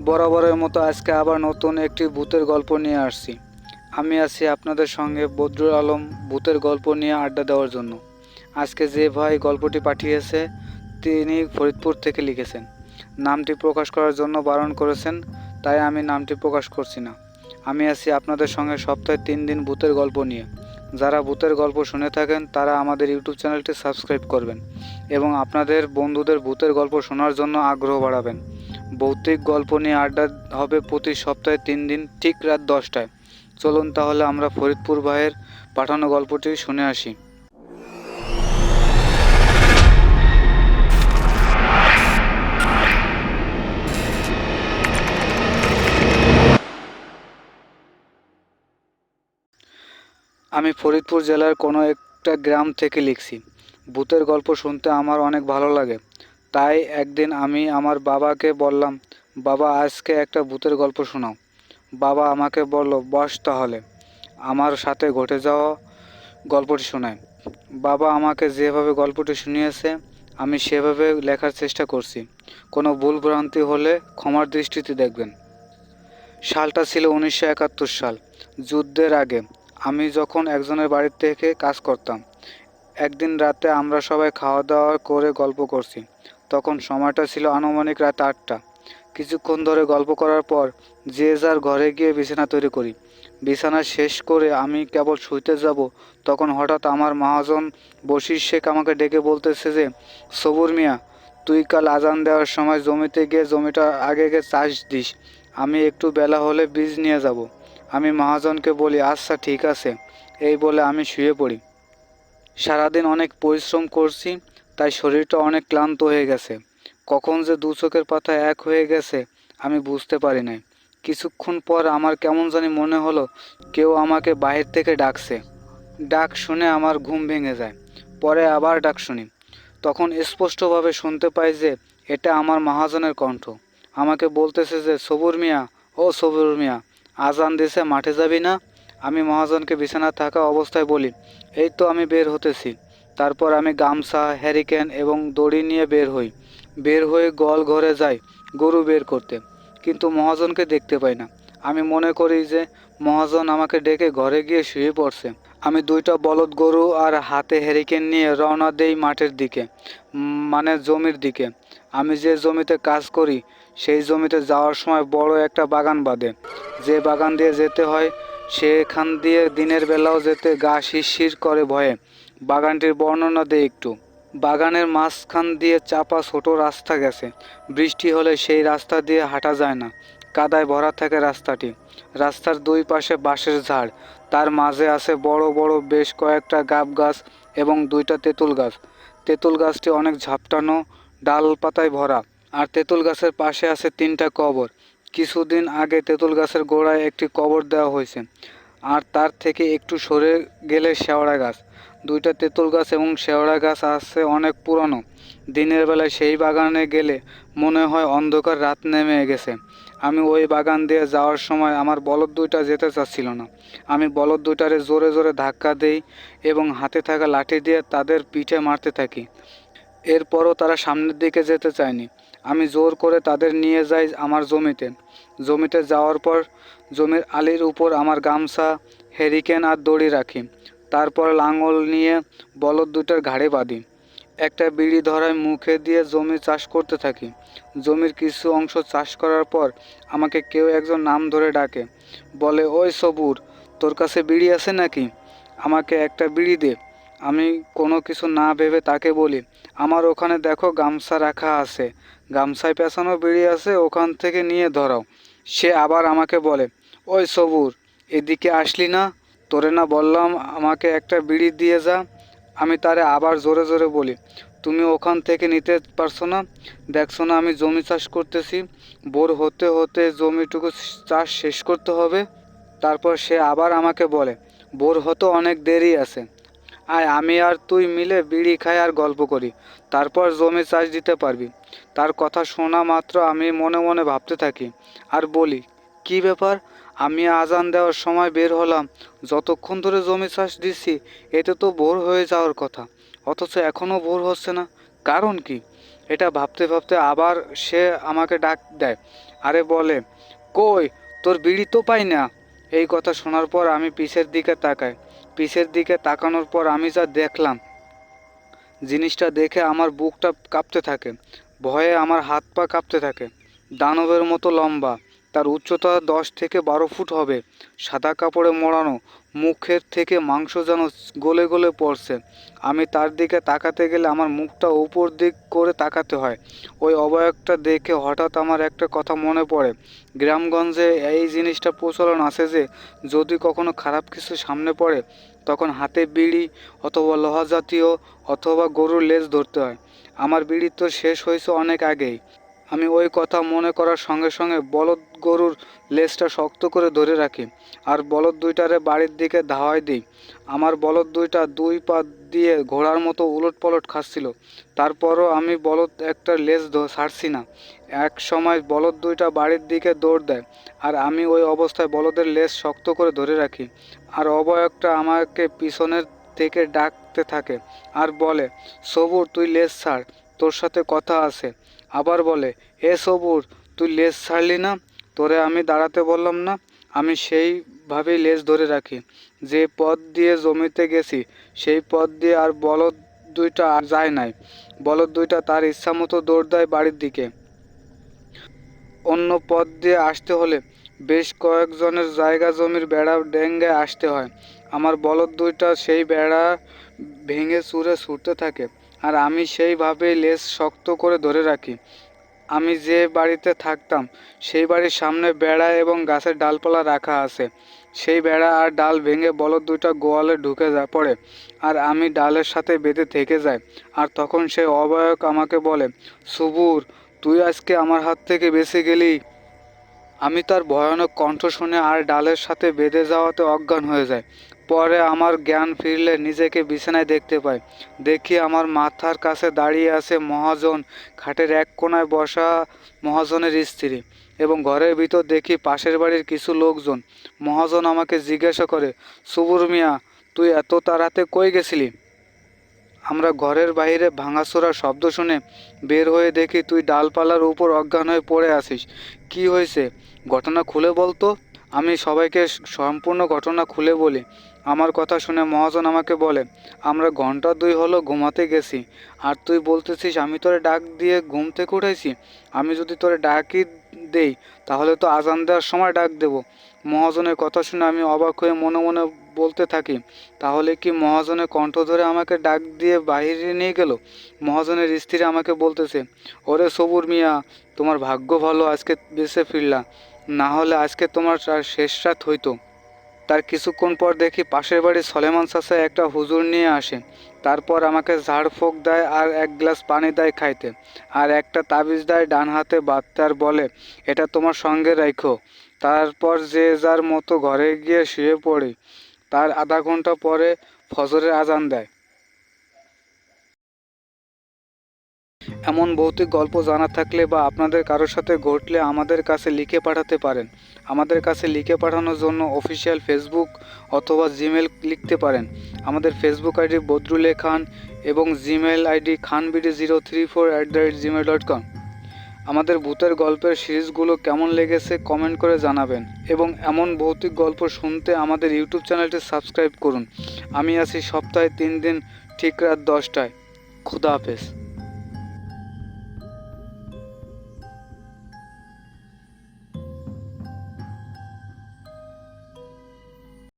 বরাবরের মতো আজকে আবার নতুন একটি ভূতের গল্প নিয়ে আসছি। আমি আছি আপনাদের সঙ্গে বদরুল আলম, ভূতের গল্প নিয়ে আড্ডা দেওয়ার জন্য। আজকে যে ভাই গল্পটি পাঠিয়েছে তিনি ফরিদপুর থেকে লিখেছেন। নামটি প্রকাশ করার জন্য বারণ করেছেন, তাই আমি নামটি প্রকাশ করছি না। আমি আছি আপনাদের সঙ্গে সপ্তাহে 3 দিন ভূতের গল্প নিয়ে। যারা ভূতের গল্প শুনে থাকেন তারা আমাদের ইউটিউব চ্যানেলটি সাবস্ক্রাইব করবেন এবং আপনাদের বন্ধুদের ভূতের গল্প শোনার জন্য আগ্রহ বাড়াবেন। ভৌতিক গল্প নিয়ে আড্ডা হবে প্রতি সপ্তাহে 3 দিন, ঠিক রাত 10টায়। চলুন তাহলে আমরা ফরিদপুর ভাইয়ের পাঠানো গল্পটি শুনে আসি। আমি ফরিদপুর জেলার কোনো একটা গ্রাম থেকে লিখছি। ভূতের গল্প শুনতে আমার অনেক ভালো লাগে। তাই একদিন আমি আমার বাবাকে বললাম, বাবা আজকে একটা ভূতের গল্প শোনাও। বাবা আমাকে বলল, বস তাহলে, আমার সাথে ঘটে যাওয়া গল্পটি শোনায়। বাবা আমাকে যেভাবে গল্পটি শুনিয়েছে আমি সেভাবে লেখার চেষ্টা করছি। কোনো ভুল ভ্রান্তি হলে ক্ষমার দৃষ্টিতে দেখবেন। সালটা ছিল 1971 সাল, যুদ্ধের আগে। আমি যখন একজনের বাড়ি থেকে কাজ করতাম। একদিন রাতে আমরা সবাই খাওয়া দাওয়া করে গল্প করছি। তখন সময়টা ছিল আনুমানিক রাত 8টা। কিছুক্ষণ ধরে গল্প করার পর যে যার ঘরে গিয়ে বিছানা তৈরি করি। বিছানা শেষ করে আমি কেবল শুইতে যাব, তখন হঠাৎ আমার মহাজন বশির শেখ আমাকে ডেকে বলতেছে যে, সবুর মিয়া, তুই কাল আজান দেওয়ার সময় জমিতে গিয়ে জমিটা আগে চাষ দিস। আমি একটু বেলা হলে বীজ নিয়ে যাব। আমি মহাজনকে বলি, আচ্ছা ঠিক আছে। এই বলে আমি শুয়ে পড়ি। সারাদিন অনেক পরিশ্রম করছি, তাই শরীরটা অনেক ক্লান্ত হয়ে গেছে। কখন যে দু চোখের পাতা এক হয়ে গেছে আমি বুঝতে পারি নাই। কিছুক্ষণ পর আমার কেমন জানি মনে হলো কেউ আমাকে বাহির থেকে ডাকছে। ডাক শুনে আমার ঘুম ভেঙে যায়। পরে আবার ডাক শুনি। তখন স্পষ্টভাবে শুনতে পাই যে এটা আমার মহাজনের কণ্ঠ। আমাকে বলতেছে যে, সবুর মিয়া, ও সবুর মিয়া, আজান দিছে, মাঠে যাবি না? আমি মহাজনকে বিছানা থাকা অবস্থায় বলি, এই তো আমি বের হতেছি। তারপর আমি গামছা, হ্যারিকেন এবং দড়ি নিয়ে বের হই। বের হয়ে গোয়াল ঘরে যাই গরু বের করতে, কিন্তু মহাজনকে দেখতে পাই না। আমি মনে করি যে মহাজন আমাকে ডেকে ঘরে গিয়ে শুয়ে পড়ছে। আমি 2টা বলদ গরু আর হাতে হ্যারিকেন নিয়ে রওনা দেই মাঠের দিকে, মানে জমির দিকে। আমি যে জমিতে কাজ করি সেই জমিতে যাওয়ার সময় বড় একটা বাগান বাঁধে। যে বাগান দিয়ে যেতে হয় সেখান দিয়ে দিনের বেলাও যেতে গা শিরশির করে ভয়ে। বাগানটির বর্ণনা দেই একটু। বাগানের মাঝখান দিয়ে চাপা ছোট রাস্তা গেছে। বৃষ্টি হলে সেই রাস্তা দিয়ে হাঁটা যায় না, কাদায় ভরা থাকে রাস্তাটি। রাস্তার 2 পাশে বাঁশের ঝাড়, তার মাঝে আছে বড় বড় বেশ কয়েকটা গাব গাছ এবং 2টা তেঁতুল গাছ। তেঁতুল গাছটি অনেক ঝাপটানো, ডালপাতায় ভরা। আর তেঁতুল গাছের পাশে আছে 3টা কবর। কিছুদিন আগে তেঁতুল গাছের গোড়ায় একটি কবর দেওয়া হয়েছে, আর তার থেকে একটু সরে গেলে শেওড়া গাছ। 2টা তেঁতুল গাছ এবং শেওড়া গাছ আছে অনেক পুরনো। দিনের বেলায় সেই বাগানে গেলে মনে হয় অন্ধকার রাত নেমে গেছে। আমি ওই বাগান দিয়ে যাওয়ার সময় আমার বলদ 2টা যেতে চাচ্ছিল না। আমি বলদ 2টারে জোরে জোরে ধাক্কা দেই এবং হাতে থাকা লাঠি দিয়ে তাদের পিঠে মারতে থাকি। এরপরও তারা সামনের দিকে যেতে চায়নি। আমি জোর করে তাদের নিয়ে যাই আমার জমিতে। জমিতে যাওয়ার পর জমির আলির উপর আমার গামছা, হ্যারিকেন আর দড়ি রাখি। তারপর লাঙল নিয়ে বলদ 2টার ঘাড়ে বাঁধি। একটা বিড়ি ধরায় মুখে দিয়ে জমি চাষ করতে থাকি। জমির কিছু অংশ চাষ করার পর আমাকে কেউ একজন নাম ধরে ডাকে। বলে, ওই সবুর, তোর কাছে বিড়ি আছে নাকি? আমাকে একটা বিড়ি দে। আমি কোনো কিছু না ভেবে তাকে বলি, আমার ওখানে দেখো গামছা রাখা আছে, গামছায় পেঁচানো বিড়ি আছে, ওখান থেকে নিয়ে ধরাও। সে আবার আমাকে বলে, ওই সবুর, এদিকে আসলি না? তোরে না বললাম আমাকে একটা বিড়ি দিয়ে যা? আমি তারে আবার জোরে জোরে বলি, তুমি ওখান থেকে নিতে পারছো না? দেখছো না আমি জমি চাষ করতেছি, ভোর হতে হতে জমিটুকু চাষ শেষ করতে হবে। তারপর সে আবার আমাকে বলে, ভোর হতে অনেক দেরি আছে, আয় আমি আর তুই মিলে বিড়ি খাই আর গল্প করি, তারপর জমি চাষ দিতে পারবি। তার কথা শোনা মাত্র আমি মনে মনে ভাবতে থাকি আর বলি, কি ব্যাপার, আমি আজান দেওয়ার সময় বের হলাম, যতক্ষণ ধরে জমি চাষ দিচ্ছি এতে তো ভোর হয়ে যাওয়ার কথা, অথচ এখনও ভোর হচ্ছে না, কারণ কি? এটা ভাবতে ভাবতে আবার সে আমাকে ডাক দেয়, আরে বলে, কই তোর বিড়ি তো পাই না। এই কথা শোনার পর আমি পিছের দিকে তাকাই। পিছের দিকে তাকানোর পর আমি যা দেখলাম, জিনিসটা দেখে আমার বুকটা কাঁপতে থাকে। ভয়ে আমার হাত পা কাঁপতে থাকে। দানবের মতো লম্বা, তার উচ্চতা 10 থেকে 12 ফুট হবে, সাদা কাপড়ে মোড়ানো, মুখের থেকে মাংস যেন গলে গলে পড়ছে। আমি তার দিকে তাকাতে গেলে আমার মুখটা উপর দিক করে তাকাতে হয়। ওই অবয়বটা দেখে হঠাৎ আমার একটা কথা মনে পড়ে। গ্রামগঞ্জে এই জিনিসটা প্রচলন আছে যে যদি কখনো খারাপ কিছু সামনে পড়ে তখন হাতে বিড়ি অথবা লোহা জাতীয় অথবা গরুর লেজ ধরতে হয়। আমার বিড়ি তো শেষ হয়েছে অনেক আগেই। আমি ওই কথা মনে করার সঙ্গে সঙ্গে বলদ গরুর লেজটা শক্ত করে ধরে রাখি আর বলদ দুইটারে বাড়ির দিকে ধাওয়াই দিই। আমার বলদ দুইটা দুই পা দিয়ে ঘোড়ার মতো উলট পালট খাচ্ছিল। তারপরও আমি বলদ একটা লেজ ছাড়ছি না। এক সময় বলদ দুইটা বাড়ির দিকে দৌড় দেয় আর আমি ওই অবস্থায় বলদের লেজ শক্ত করে ধরে রাখি। আর অবয়বটা আমাকে পিছনের থেকে ডাকতে থাকে আর বলে, সবুর তুই লেজ ছাড়, তোর সাথে কথা আছে। আবার বলে, এ সবুর তুই লেজ ছাড়লি না, তোরে আমি দাঁড়াতে বললাম না। আমি সেইভাবেই লেজ ধরে রাখি। যে পথ দিয়ে জমিতে গেছি সেই পথ দিয়ে আর বলদ দুইটা আর যায় নাই। বলদ দুইটা তার ইচ্ছা মতো দৌড় দেয় বাড়ির দিকে। অন্য পথ দিয়ে আসতে হলে বেশ কয়েকজনের জায়গা জমির বেড়া ডেঙ্গে আসতে হয়। আমার বলদ দুইটা সেই বেড়া ভেঙে চুরে ছুটতে থাকে আর আমি সেইভাবেই লেজ শক্ত করে ধরে রাখি। আমি যে বাড়িতে থাকতাম সেই বাড়ির সামনে বেড়া এবং গাছের ডালপালা রাখা আছে। সেই বেড়া আর ডাল ভেঙে বলদ দুইটা গোয়ালে ঢুকে পড়ে আর আমি ডালের সাথে বেঁধে থেকে যাই। আর তখন সেই অবয়ব আমাকে বলে, সুবুর তুই আজকে আমার হাত থেকে বেঁচে গেলি। আমি তার ভয়ানক কণ্ঠ শুনে আর ডালের সাথে বেঁধে যাওয়াতে অজ্ঞান হয়ে যায়। পরে আমার জ্ঞান ফিরলে নিজেকে বিছানায় দেখতে পাই। দেখি আমার মাথার কাছে দাঁড়িয়ে আছে মহাজন, খাটের এক কোণায় বসা মহাজনের স্ত্রী, এবং ঘরের ভিতর দেখি পাশের বাড়ির কিছু লোকজন। মহাজন আমাকে জিজ্ঞাসা করে, সুবুর মিয়া তুই এত তাড়াতে কই গেছিলি? আমরা ঘরের বাইরে ভাঙাচোরা শব্দ শুনে বের হয়ে দেখি তুই ডালপালার উপর অজ্ঞান হয়ে পড়ে আছিস। কি হয়েছে ঘটনা খুলে বলতো। আমি সবাইকে সম্পূর্ণ ঘটনা খুলে বলি। আমার কথা শুনে মহাজন আমাকে বলে, আমরা ঘন্টা 2 হলো ঘুমাতে গেছি আর তুই বলতেছিস আমি তোরে ডাক দিয়ে ঘুম থেকে উঠাইছি। আমি যদি তোরে ডাকই দেই তাহলে তো আজান দেওয়ার সময় ডাক দেব। মহাজনের কথা শুনে আমি অবাক হয়ে মনে মনে বলতে থাকি, তাহলে কি মহাজনের কণ্ঠ ধরে আমাকে ডাক দিয়ে বাইরে নিয়ে গেল? মহাজনের স্ত্রী আমাকে বলতেছে, ওরে সবুর মিয়া তোমার ভাগ্য ভালো আজকে বেঁচে ফিরলা, না হলে আজকে তোমার শেষ রাত হইতো। তার কিছুক্ষণ পর দেখি পাশের বাড়ির সলেমান চাচা একটা হুজুর নিয়ে আসে। তারপর আমাকে ঝাড়ফুঁক দেয় আর এক গ্লাস পানি দেয় খাইতে, আর একটা তাবিজ দেয় ডান হাতে বাঁধতে আর বলে, এটা তোমার সঙ্গে রাখো। তারপর যে যার মতো ঘরে গিয়ে শুয়ে পড়ি। তার আধা ঘন্টা পরে ফজরের আজান দেয়। এমন ভৌতিক গল্প জানা থাকলে বা আপনাদের কারোর সাথে ঘটলে আমাদের কাছে লিখে পাঠাতে পারেন। আমাদের কাছে লিখে পাঠানোর জন্য অফিসিয়াল ফেসবুক অথবা জিমেল লিখতে পারেন। আমাদের ফেসবুক আইডি বদরুলে খান এবং জিমেল আইডি khanbd034@gmail.com। আমাদের ভূতের গল্পের সিরিজগুলো কেমন লেগেছে কমেন্ট করে জানাবেন এবং এমন ভৌতিক গল্প শুনতে আমাদের ইউটিউব চ্যানেলটি সাবস্ক্রাইব করুন। আমি আছি সপ্তাহে 3 দিন ঠিক রাত 10টায়। খুদা হাফেজ।